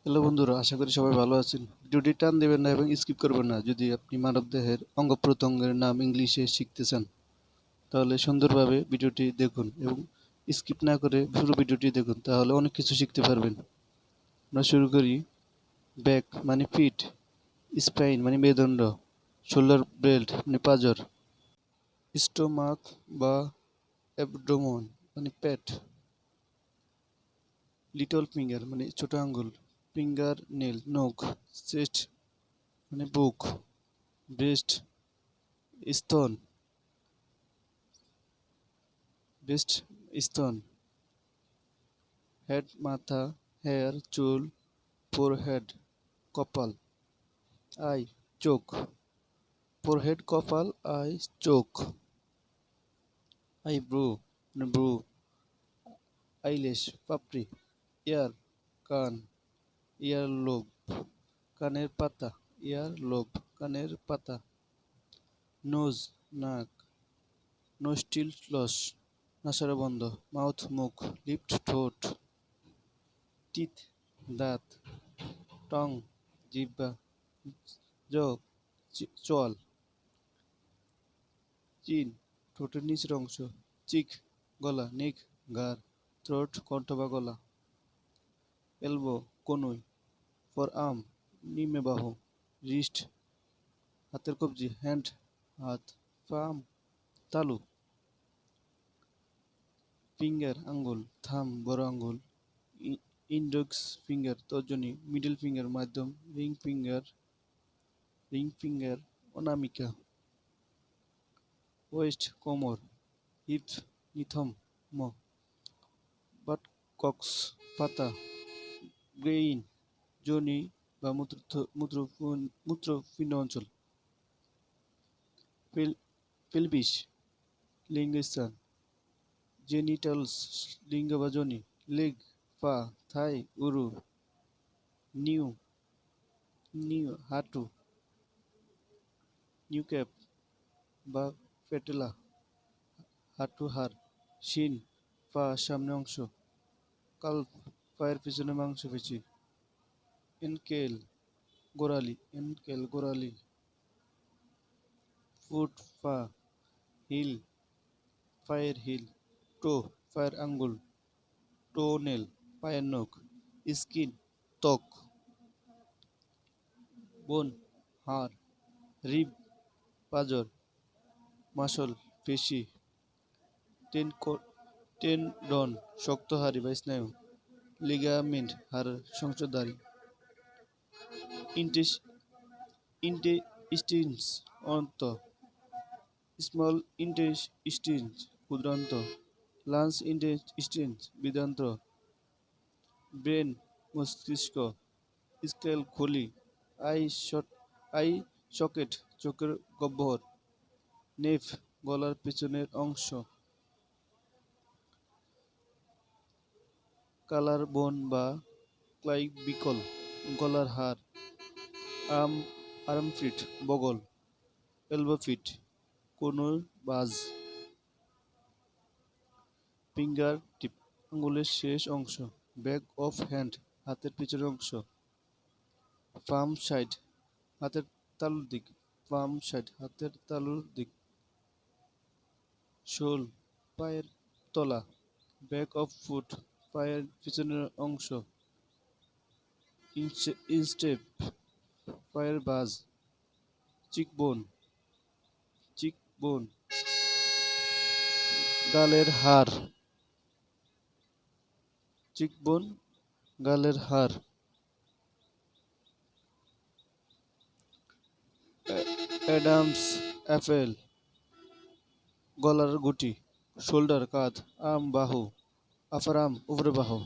Hello বন্ধুরা, আশা করি সবাই ভালো আছেন। ভিডিওটি টান দেবেন না এবং স্কিপ করবেন না। যদি আপনি মানবদেহের অঙ্গ প্রত্যঙ্গের নাম ইংলিশে শিখতে চান, তাহলে সুন্দরভাবে ভিডিওটি দেখুন এবং স্কিপ না করে পুরো ভিডিওটি দেখুন, তাহলে অনেক কিছু শিখতে পারবেন। আমরা শুরু করি। ব্যাক মানে পিঠ, স্পাইন মানে মেরুদণ্ড, শোল্ডার ব্লেড মানে পাঁজর, স্টোমাক বা অ্যাবডোমেন মানে পেট, লিটল ফিঙ্গার মানে ছোট আঙ্গুল, ফিঙ্গার নেল নখ, চেস্ট মানে বুক, ব্রেস্ট স্তন, ব্রেস্ট স্তন, হেড মাথা, হেয়ার চুল, ফোরহেড কপাল, আই চোখ, ফোরহেড কপাল আই চোখ, আইব্রো মানে ব্রু, আইলেশ পাপড়ি, ইয়ার কান, ইয়ার লোব কানের পাতা, ইয়ার লোব কানের পাতা, নোজ নাক, নোস্টিল ফ্লস নাসারা বন্ধ, মাউথ মুখ, লিপ ঠোঁট, টিথ দাঁত, টং জিহ্বা, জ চোয়াল, চিন ঠোঁটের নিচের অংশ, চিক গলা, নেক ঘাড়, থ্রোট কণ্ঠ বা গলা, এলবো কনুই, ফর আর্ম নিম্নে বাহু, রিস্ট হাতের কবজি, হ্যান্ড হাত, পাম তালু, ফিঙ্গার আঙ্গুল, থাম বড় আঙ্গুল, ইন্ডেক্স ফিঙ্গার তর্জনী, মিডল ফিঙ্গার মাধ্যম, রিং ফিঙ্গার অনামিকা, ওয়েস্ট কোমর, হিপ নিথম বাটকক্স পাতা, গ্রেইন যোনি বা মূত্রপিণ্ড অঞ্চল, পেলভিস লিঙ্গস্থান, জেনিটালস লিঙ্গ বা যোনি, লেগ পা, থাই উরু, নিউ নিউ হাঁটু, নিউক্যাপ বা প্যাটেলা হাঁটু হাড়, শিন পা সামনে অংশ, কাল্ফ পায়ের পিছনে মাংসপেশি, এনকেল গোড়ালি, ফুট পা, হিল পায়ের হিল, টো পায়ের আঙ্গুল, টোনেল পায়ের নখ, স্কিন ত্বক, বোন হাড়, রিব পাঁজর, মাসল পেশি, টেন্ডন শক্ত হাড়ি বা স্নায়ু, লিগামেন্ট হাড়ের সংযোগকারী, ইন্টেস্টিনস অন্ত, স্মল ইন্টেস্টিনস ক্ষুদ্রান্ত, লার্জ ইন্টেস্টিনস বৃহদান্ত্র, ব্রেন মস্তিষ্ক, স্কেল খুলি, আই সকেট চোখের গহ্বর, নেভ গলার পেছনের অংশ, কালার বোন বা ক্লাইভিকল গলার হাড়, আর্মপিট বগল, এলবো ফিট কনুই বাজ, ফিঙ্গার টিপ আঙ্গুলের শেষ অংশ, ব্যাক অফ হ্যান্ড হাতের পিছনের অংশ, পাম সাইড হাতের তালুর দিক, পাম সাইড হাতের তালুর দিক, সোল পায়ের তলা, ব্যাক অফ ফুট পায়ের পিছনের অংশ, ইনস্টেপ পায়ের বাজ, চিকবোন গালের হাড়, চিকবোন গালের হাড়, অ্যাডামস অ্যাপেল গলার গুটি, শোল্ডার কাঁধ, আর্ম বাহু, আপার আর্ম উপরে বাহু,